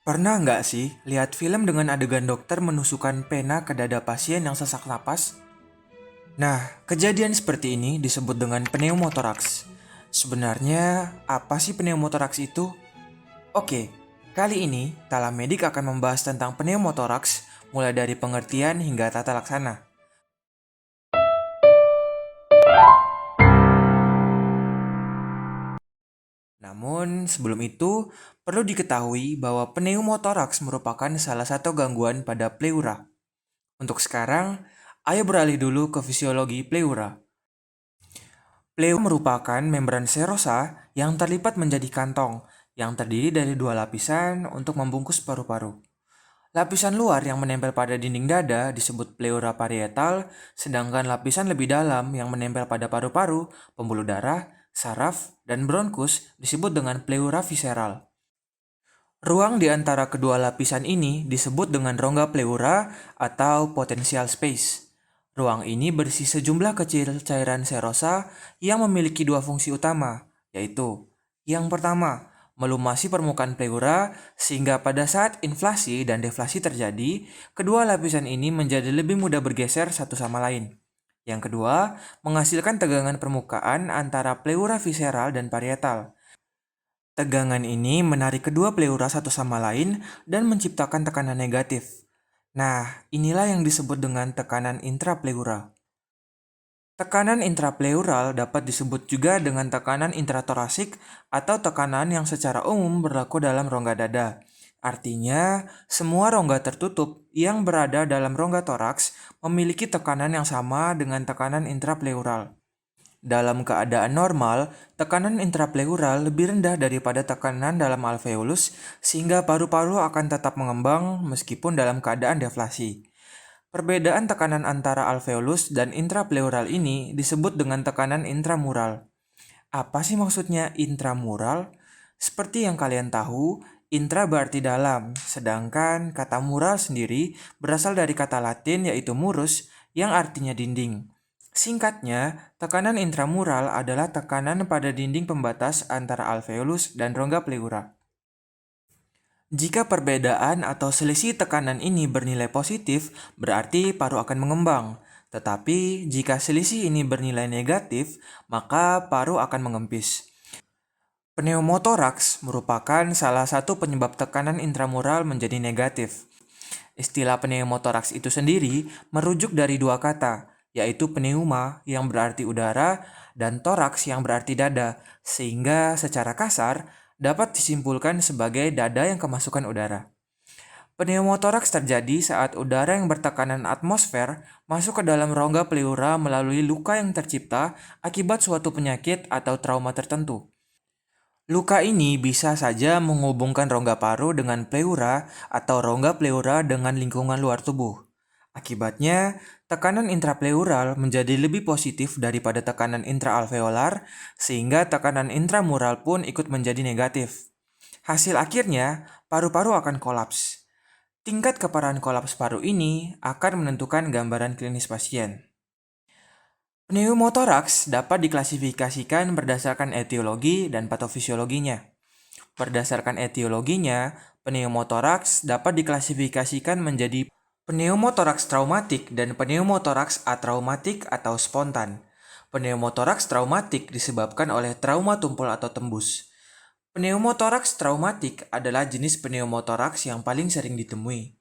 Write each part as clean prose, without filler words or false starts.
Pernah nggak sih lihat film dengan adegan dokter menusukkan pena ke dada pasien yang sesak napas? Nah, kejadian seperti ini disebut dengan pneumotoraks. Sebenarnya, apa sih pneumotoraks itu? Oke, kali ini Tala Medik akan membahas tentang pneumotoraks mulai dari pengertian hingga tata laksana. Namun, sebelum itu, perlu diketahui bahwa pneumotoraks merupakan salah satu gangguan pada pleura. Untuk sekarang, ayo beralih dulu ke fisiologi pleura. Pleura merupakan membran serosa yang terlipat menjadi kantong yang terdiri dari dua lapisan untuk membungkus paru-paru. Lapisan luar yang menempel pada dinding dada disebut pleura parietal, sedangkan lapisan lebih dalam yang menempel pada paru-paru, pembuluh darah, saraf, dan bronkus disebut dengan pleura visceral. Ruang di antara kedua lapisan ini disebut dengan rongga pleura atau potential space. Ruang ini berisi sejumlah kecil cairan serosa yang memiliki dua fungsi utama, yaitu yang pertama, melumasi permukaan pleura sehingga pada saat inflasi dan deflasi terjadi, kedua lapisan ini menjadi lebih mudah bergeser satu sama lain. Yang kedua, menghasilkan tegangan permukaan antara pleura visceral dan parietal. Tegangan ini menarik kedua pleura satu sama lain dan menciptakan tekanan negatif. Nah, inilah yang disebut dengan tekanan intrapleura. Tekanan intrapleural dapat disebut juga dengan tekanan intratorasik atau tekanan yang secara umum berlaku dalam rongga dada. Artinya, semua rongga tertutup yang berada dalam rongga toraks memiliki tekanan yang sama dengan tekanan intrapleural. Dalam keadaan normal, tekanan intrapleural lebih rendah daripada tekanan dalam alveolus sehingga paru-paru akan tetap mengembang meskipun dalam keadaan deflasi. Perbedaan tekanan antara alveolus dan intrapleural ini disebut dengan tekanan intramural. Apa sih maksudnya intramural? Seperti yang kalian tahu, intra berarti dalam, sedangkan kata mural sendiri berasal dari kata Latin yaitu murus yang artinya dinding. Singkatnya, tekanan intramural adalah tekanan pada dinding pembatas antara alveolus dan rongga pleura. Jika perbedaan atau selisih tekanan ini bernilai positif, berarti paru akan mengembang. Tetapi jika selisih ini bernilai negatif, maka paru akan mengempis. Pneumotoraks merupakan salah satu penyebab tekanan intramural menjadi negatif. Istilah pneumotoraks itu sendiri merujuk dari dua kata, yaitu pneuma yang berarti udara dan toraks yang berarti dada, sehingga secara kasar dapat disimpulkan sebagai dada yang kemasukan udara. Pneumotoraks terjadi saat udara yang bertekanan atmosfer masuk ke dalam rongga pleura melalui luka yang tercipta akibat suatu penyakit atau trauma tertentu. Luka ini bisa saja menghubungkan rongga paru dengan pleura atau rongga pleura dengan lingkungan luar tubuh. Akibatnya, tekanan intrapleural menjadi lebih positif daripada tekanan intraalveolar, sehingga tekanan intramural pun ikut menjadi negatif. Hasil akhirnya, paru-paru akan kolaps. Tingkat keparahan kolaps paru ini akan menentukan gambaran klinis pasien. Pneumotoraks dapat diklasifikasikan berdasarkan etiologi dan patofisiologinya. Berdasarkan etiologinya, pneumotoraks dapat diklasifikasikan menjadi pneumotoraks traumatik dan pneumotoraks atraumatik atau spontan. Pneumotoraks traumatik disebabkan oleh trauma tumpul atau tembus. Pneumotoraks traumatik adalah jenis pneumotoraks yang paling sering ditemui.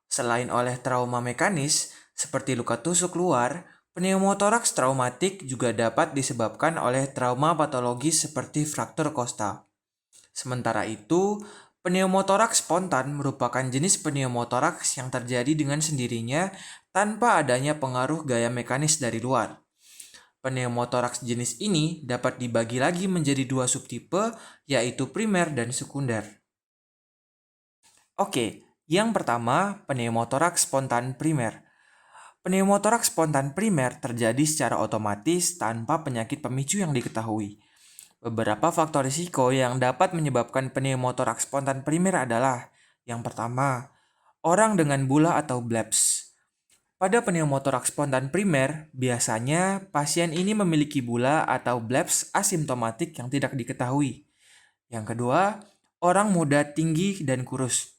Selain oleh trauma mekanis, seperti luka tusuk luar, pneumotoraks traumatik juga dapat disebabkan oleh trauma patologis seperti fraktur kosta. Sementara itu, pneumotoraks spontan merupakan jenis pneumotoraks yang terjadi dengan sendirinya tanpa adanya pengaruh gaya mekanis dari luar. Pneumotoraks jenis ini dapat dibagi lagi menjadi dua subtipe, yaitu primer dan sekunder. Oke, yang pertama, pneumotoraks spontan primer. Pneumotoraks spontan primer terjadi secara otomatis tanpa penyakit pemicu yang diketahui. Beberapa faktor risiko yang dapat menyebabkan pneumotoraks spontan primer adalah: yang pertama, orang dengan bula atau BLEPS. Pada pneumotoraks spontan primer, biasanya pasien ini memiliki bula atau BLEPS asimptomatik yang tidak diketahui. Yang kedua, orang muda tinggi dan kurus.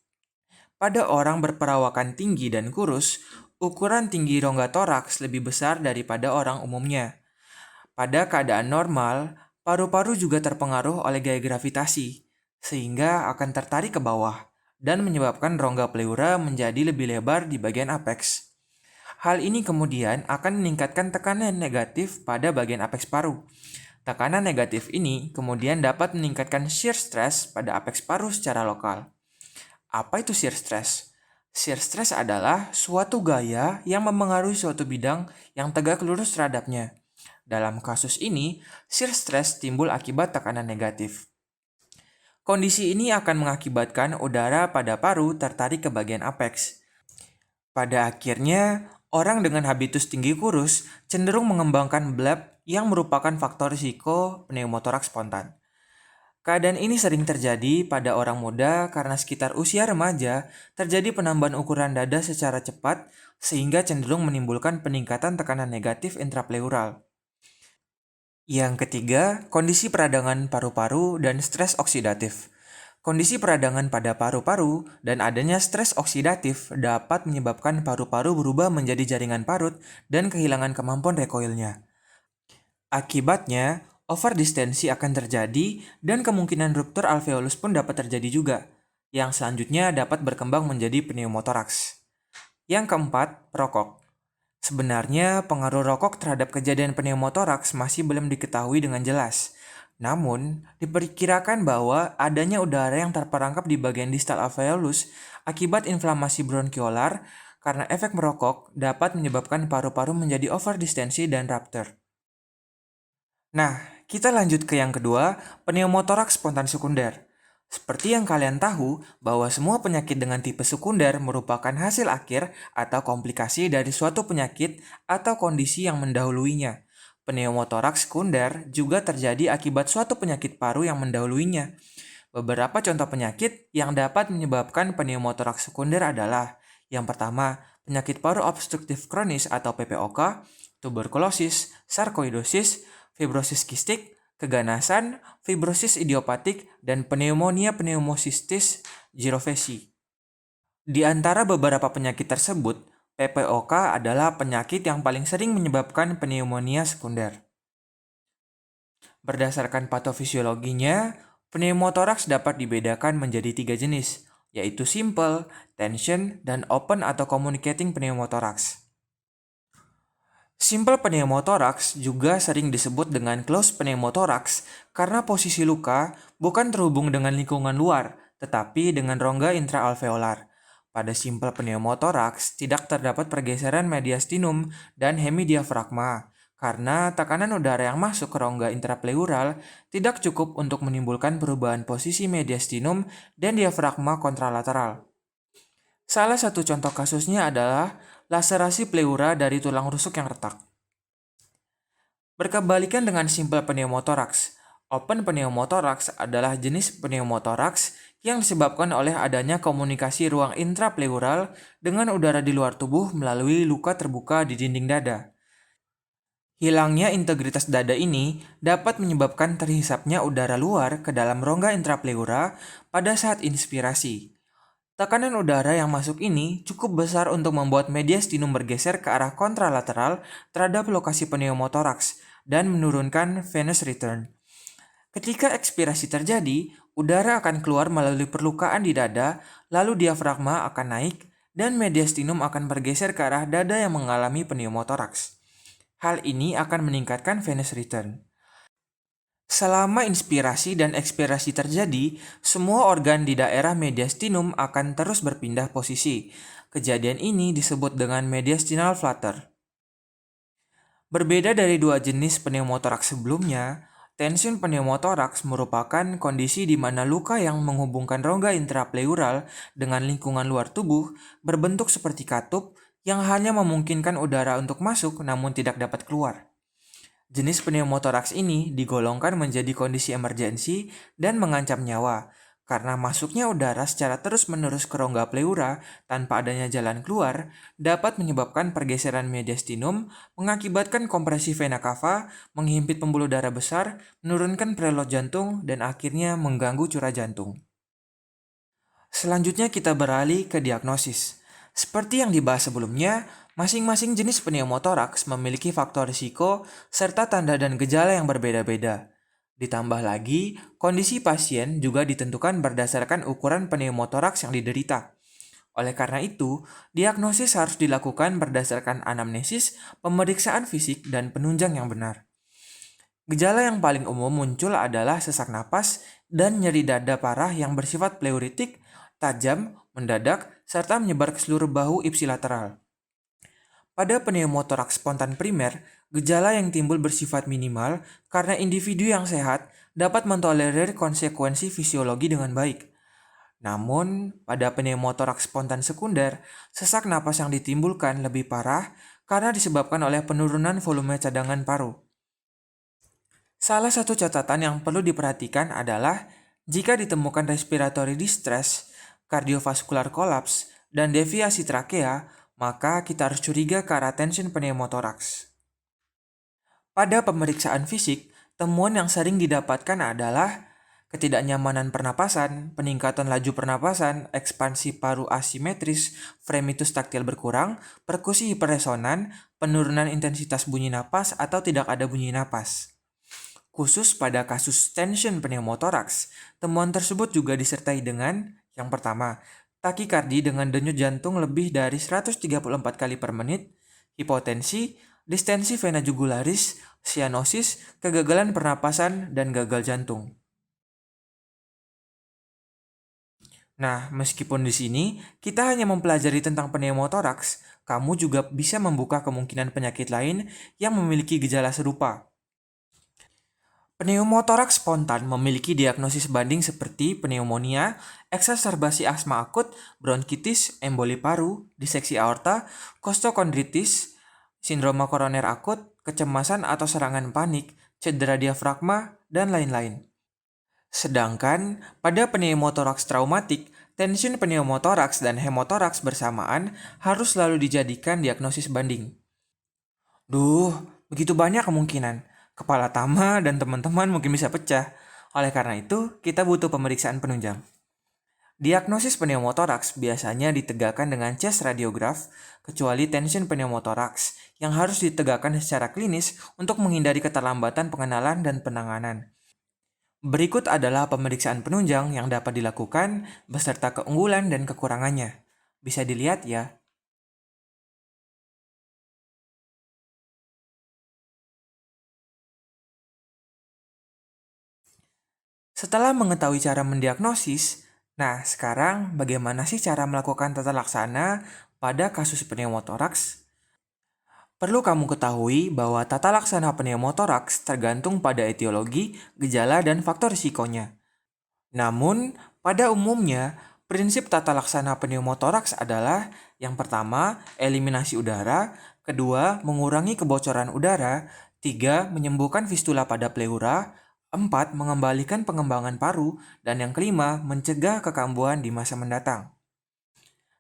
Pada orang berperawakan tinggi dan kurus, ukuran tinggi rongga toraks lebih besar daripada orang umumnya. Pada keadaan normal, paru-paru juga terpengaruh oleh gaya gravitasi, sehingga akan tertarik ke bawah dan menyebabkan rongga pleura menjadi lebih lebar di bagian apeks. Hal ini kemudian akan meningkatkan tekanan negatif pada bagian apeks paru. Tekanan negatif ini kemudian dapat meningkatkan shear stress pada apeks paru secara lokal. Apa itu shear stress? Shear stress adalah suatu gaya yang memengaruhi suatu bidang yang tegak lurus terhadapnya. Dalam kasus ini, shear stress timbul akibat tekanan negatif. Kondisi ini akan mengakibatkan udara pada paru tertarik ke bagian apeks. Pada akhirnya, orang dengan habitus tinggi kurus cenderung mengembangkan BLAP yang merupakan faktor risiko pneumotoraks spontan. Keadaan ini sering terjadi pada orang muda karena sekitar usia remaja terjadi penambahan ukuran dada secara cepat sehingga cenderung menimbulkan peningkatan tekanan negatif intrapleural. Yang ketiga, kondisi peradangan paru-paru dan stres oksidatif. Kondisi peradangan pada paru-paru dan adanya stres oksidatif dapat menyebabkan paru-paru berubah menjadi jaringan parut dan kehilangan kemampuan recoilnya. Akibatnya, overdistensi akan terjadi dan kemungkinan ruptur alveolus pun dapat terjadi juga, yang selanjutnya dapat berkembang menjadi pneumotoraks. Yang keempat, perokok. Sebenarnya, pengaruh rokok terhadap kejadian pneumotoraks masih belum diketahui dengan jelas. Namun, diperkirakan bahwa adanya udara yang terperangkap di bagian distal alveolus akibat inflamasi bronchiolar karena efek merokok dapat menyebabkan paru-paru menjadi overdistensi dan rupture. Nah, kita lanjut ke yang kedua, pneumotoraks spontan sekunder. Seperti yang kalian tahu, bahwa semua penyakit dengan tipe sekunder merupakan hasil akhir atau komplikasi dari suatu penyakit atau kondisi yang mendahuluinya. Pneumotoraks sekunder juga terjadi akibat suatu penyakit paru yang mendahuluinya. Beberapa contoh penyakit yang dapat menyebabkan pneumotoraks sekunder adalah: yang pertama, penyakit paru obstruktif kronis atau PPOK, tuberkulosis, sarkoidosis, fibrosis kistik, keganasan, fibrosis idiopatik, dan pneumonia pneumocystis jirovecii. Di antara beberapa penyakit tersebut, PPOK adalah penyakit yang paling sering menyebabkan pneumonia sekunder. Berdasarkan patofisiologinya, pneumotoraks dapat dibedakan menjadi 3 jenis, yaitu simple, tension, dan open atau communicating pneumotoraks. Simple pneumotoraks juga sering disebut dengan closed pneumotoraks karena posisi luka bukan terhubung dengan lingkungan luar, tetapi dengan rongga intraalveolar. Pada simple pneumotoraks tidak terdapat pergeseran mediastinum dan hemidiafragma karena tekanan udara yang masuk ke rongga intrapleural tidak cukup untuk menimbulkan perubahan posisi mediastinum dan diafragma kontralateral. Salah satu contoh kasusnya adalah laserasi pleura dari tulang rusuk yang retak. Berkebalikan dengan simple pneumotoraks, open pneumotoraks adalah jenis pneumotoraks yang disebabkan oleh adanya komunikasi ruang intrapleural dengan udara di luar tubuh melalui luka terbuka di dinding dada. Hilangnya integritas dada ini dapat menyebabkan terhisapnya udara luar ke dalam rongga intrapleura pada saat inspirasi. Tekanan udara yang masuk ini cukup besar untuk membuat mediastinum bergeser ke arah kontralateral terhadap lokasi pneumotoraks dan menurunkan venous return. Ketika ekspirasi terjadi, udara akan keluar melalui perlukaan di dada, lalu diafragma akan naik, dan mediastinum akan bergeser ke arah dada yang mengalami pneumotoraks. Hal ini akan meningkatkan venous return. Selama inspirasi dan ekspirasi terjadi, semua organ di daerah mediastinum akan terus berpindah posisi. Kejadian ini disebut dengan mediastinal flutter. Berbeda dari dua jenis pneumotoraks sebelumnya, tension pneumotoraks merupakan kondisi di mana luka yang menghubungkan rongga intrapleural dengan lingkungan luar tubuh berbentuk seperti katup yang hanya memungkinkan udara untuk masuk namun tidak dapat keluar. Jenis pneumotoraks ini digolongkan menjadi kondisi emergensi dan mengancam nyawa karena masuknya udara secara terus-menerus ke rongga pleura tanpa adanya jalan keluar dapat menyebabkan pergeseran mediastinum, mengakibatkan kompresi vena cava, menghimpit pembuluh darah besar, menurunkan preload jantung, dan akhirnya mengganggu curah jantung. Selanjutnya kita beralih ke diagnosis. Seperti yang dibahas sebelumnya, masing-masing jenis pneumotoraks memiliki faktor risiko serta tanda dan gejala yang berbeda-beda. Ditambah lagi, kondisi pasien juga ditentukan berdasarkan ukuran pneumotoraks yang diderita. Oleh karena itu, diagnosis harus dilakukan berdasarkan anamnesis, pemeriksaan fisik, dan penunjang yang benar. Gejala yang paling umum muncul adalah sesak napas dan nyeri dada parah yang bersifat pleuritik, tajam, mendadak, serta menyebar ke seluruh bahu ipsilateral. Pada pneumotoraks spontan primer, gejala yang timbul bersifat minimal karena individu yang sehat dapat mentolerir konsekuensi fisiologi dengan baik. Namun, pada pneumotoraks spontan sekunder, sesak napas yang ditimbulkan lebih parah karena disebabkan oleh penurunan volume cadangan paru. Salah satu catatan yang perlu diperhatikan adalah jika ditemukan respiratory distress, kardiovaskular collapse, dan deviasi trakea, maka kita harus curiga ke arah tension pneumotoraks. Pada pemeriksaan fisik, temuan yang sering didapatkan adalah ketidaknyamanan pernapasan, peningkatan laju pernapasan, ekspansi paru asimetris, fremitus taktil berkurang, perkusi hiperresonan, penurunan intensitas bunyi napas atau tidak ada bunyi napas. Khusus pada kasus tension pneumotoraks, temuan tersebut juga disertai dengan yang pertama, takikardi dengan denyut jantung lebih dari 134 kali per menit, hipotensi, distensi vena jugularis, cyanosis, kegagalan pernapasan, dan gagal jantung. Nah, meskipun di sini kita hanya mempelajari tentang pneumotoraks, kamu juga bisa membuka kemungkinan penyakit lain yang memiliki gejala serupa. Pneumotoraks spontan memiliki diagnosis banding seperti pneumonia, eksaserbasi asma akut, bronkitis, emboli paru, diseksi aorta, kostokondritis, sindroma koroner akut, kecemasan atau serangan panik, cedera diafragma, dan lain-lain. Sedangkan pada pneumotoraks traumatik, tension pneumotoraks dan hemotoraks bersamaan harus selalu dijadikan diagnosis banding. Begitu banyak kemungkinan. Kepala Tama dan teman-teman mungkin bisa pecah. Oleh karena itu, kita butuh pemeriksaan penunjang. Diagnosis pneumotoraks biasanya ditegakkan dengan chest radiograph, kecuali tension pneumotoraks, yang harus ditegakkan secara klinis untuk menghindari keterlambatan pengenalan dan penanganan. Berikut adalah pemeriksaan penunjang yang dapat dilakukan beserta keunggulan dan kekurangannya. Bisa dilihat ya. Setelah mengetahui cara mendiagnosis, nah sekarang bagaimana sih cara melakukan tata laksana pada kasus pneumotoraks? Perlu kamu ketahui bahwa tata laksana pneumotoraks tergantung pada etiologi, gejala, dan faktor risikonya. Namun, pada umumnya, prinsip tata laksana pneumotoraks adalah yang pertama, eliminasi udara, kedua, mengurangi kebocoran udara, tiga, menyembuhkan fistula pada pleura, empat, mengembalikan pengembangan paru, dan yang kelima, mencegah kekambuhan di masa mendatang.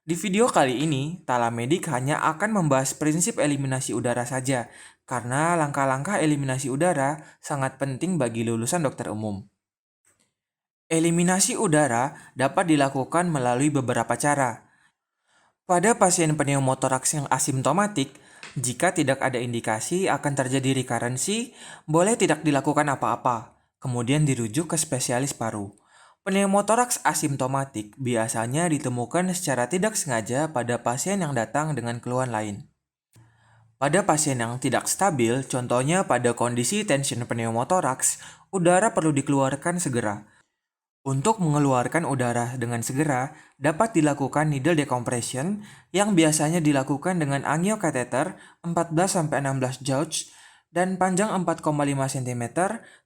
Di video kali ini, Talamedik hanya akan membahas prinsip eliminasi udara saja, karena langkah-langkah eliminasi udara sangat penting bagi lulusan dokter umum. Eliminasi udara dapat dilakukan melalui beberapa cara. Pada pasien pneumotoraks yang asimptomatik, jika tidak ada indikasi akan terjadi rekarensi, boleh tidak dilakukan apa-apa, kemudian dirujuk ke spesialis paru. Pneumotoraks asimptomatik biasanya ditemukan secara tidak sengaja pada pasien yang datang dengan keluhan lain. Pada pasien yang tidak stabil, contohnya pada kondisi tension pneumotoraks, udara perlu dikeluarkan segera. Untuk mengeluarkan udara dengan segera, dapat dilakukan needle decompression yang biasanya dilakukan dengan angiokateter 14-16 gauge dan panjang 4,5 cm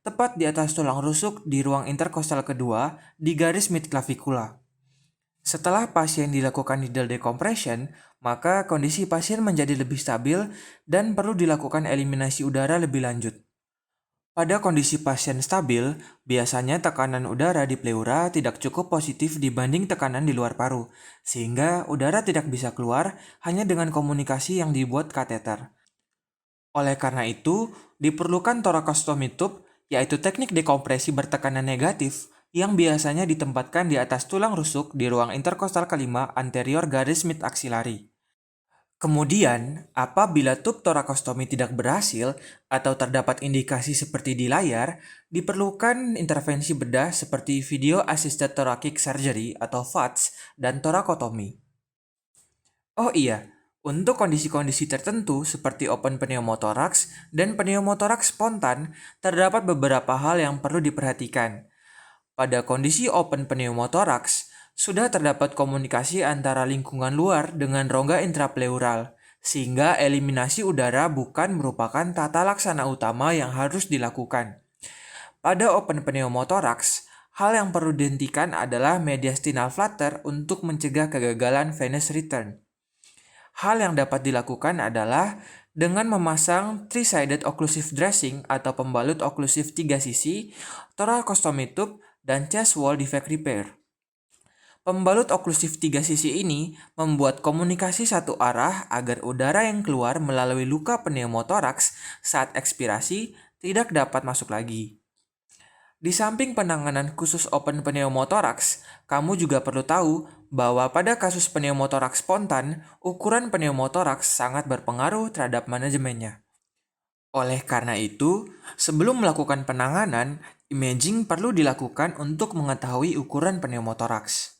tepat di atas tulang rusuk di ruang interkostal kedua di garis midclavicula. Setelah pasien dilakukan needle decompression, maka kondisi pasien menjadi lebih stabil dan perlu dilakukan eliminasi udara lebih lanjut. Pada kondisi pasien stabil, biasanya tekanan udara di pleura tidak cukup positif dibanding tekanan di luar paru, sehingga udara tidak bisa keluar hanya dengan komunikasi yang dibuat kateter. Oleh karena itu, diperlukan thoracostomy tube, yaitu teknik dekompresi bertekanan negatif, yang biasanya ditempatkan di atas tulang rusuk di ruang interkostal kelima anterior garis mid aksilari. Kemudian, apabila tub torakostomi tidak berhasil atau terdapat indikasi seperti di layar, diperlukan intervensi bedah seperti Video Assisted Thoracic Surgery atau VATS dan torakotomi. Oh iya, untuk kondisi-kondisi tertentu seperti open pneumotoraks dan pneumotoraks spontan, terdapat beberapa hal yang perlu diperhatikan. Pada kondisi open pneumotoraks, sudah terdapat komunikasi antara lingkungan luar dengan rongga intrapleural, sehingga eliminasi udara bukan merupakan tata laksana utama yang harus dilakukan. Pada open pneumotoraks, hal yang perlu dihentikan adalah mediastinal flutter untuk mencegah kegagalan venous return. Hal yang dapat dilakukan adalah dengan memasang three-sided occlusive dressing atau pembalut oklusif 3 sisi, thoracostomy tube, dan chest wall defect repair. Pembalut oklusif 3 sisi ini membuat komunikasi satu arah agar udara yang keluar melalui luka pneumotoraks saat ekspirasi tidak dapat masuk lagi. Di samping penanganan khusus open pneumotoraks, kamu juga perlu tahu bahwa pada kasus pneumotoraks spontan, ukuran pneumotoraks sangat berpengaruh terhadap manajemennya. Oleh karena itu, sebelum melakukan penanganan, imaging perlu dilakukan untuk mengetahui ukuran pneumotoraks.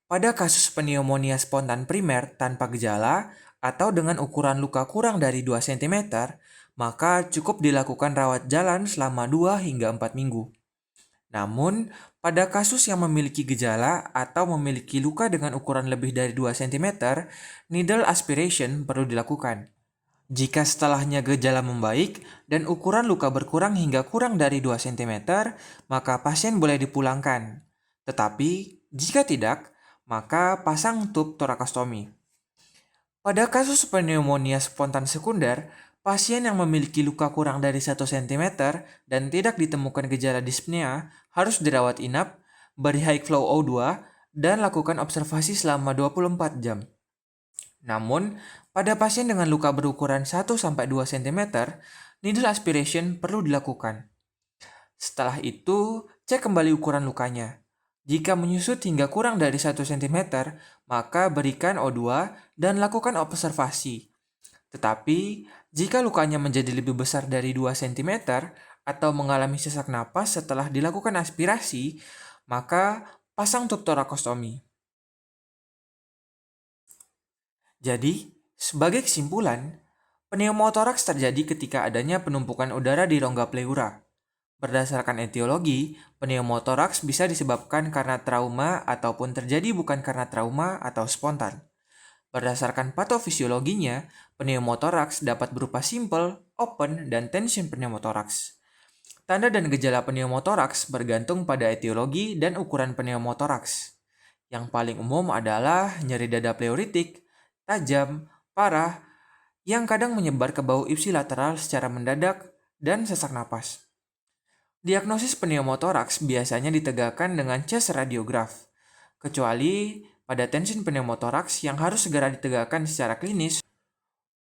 Pada kasus pneumonia spontan primer tanpa gejala atau dengan ukuran luka kurang dari 2 cm, maka cukup dilakukan rawat jalan selama 2 hingga 4 minggu. Namun, pada kasus yang memiliki gejala atau memiliki luka dengan ukuran lebih dari 2 cm, needle aspiration perlu dilakukan. Jika setelahnya gejala membaik dan ukuran luka berkurang hingga kurang dari 2 cm, maka pasien boleh dipulangkan. Tetapi, jika tidak, maka pasang tub torakostomi. Pada kasus pneumonia spontan sekunder, pasien yang memiliki luka kurang dari 1 cm dan tidak ditemukan gejala dyspnea harus dirawat inap, beri high flow O2, dan lakukan observasi selama 24 jam. Namun, pada pasien dengan luka berukuran 1-2 cm, needle aspiration perlu dilakukan. Setelah itu, cek kembali ukuran lukanya. Jika menyusut hingga kurang dari 1 cm, maka berikan O2 dan lakukan observasi. Tetapi, jika lukanya menjadi lebih besar dari 2 cm atau mengalami sesak napas setelah dilakukan aspirasi, maka pasang tub torakostomi. Jadi, sebagai kesimpulan, pneumotoraks terjadi ketika adanya penumpukan udara di rongga pleura. Berdasarkan etiologi, pneumotoraks bisa disebabkan karena trauma ataupun terjadi bukan karena trauma atau spontan. Berdasarkan patofisiologinya, pneumotoraks dapat berupa simple, open, dan tension pneumotoraks. Tanda dan gejala pneumotoraks bergantung pada etiologi dan ukuran pneumotoraks. Yang paling umum adalah nyeri dada pleuritik, tajam, parah, yang kadang menyebar ke bahu ipsilateral secara mendadak, dan sesak napas. Diagnosis pneumotoraks biasanya ditegakkan dengan chest radiograph, kecuali pada tension pneumotoraks yang harus segera ditegakkan secara klinis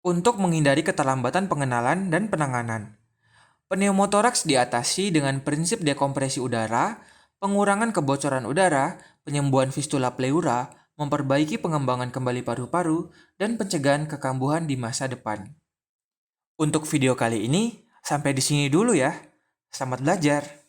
untuk menghindari keterlambatan pengenalan dan penanganan. Pneumotoraks diatasi dengan prinsip dekompresi udara, pengurangan kebocoran udara, penyembuhan fistula pleura, memperbaiki pengembangan kembali paru-paru, dan pencegahan kekambuhan di masa depan. Untuk video kali ini, sampai di sini dulu ya. Selamat belajar!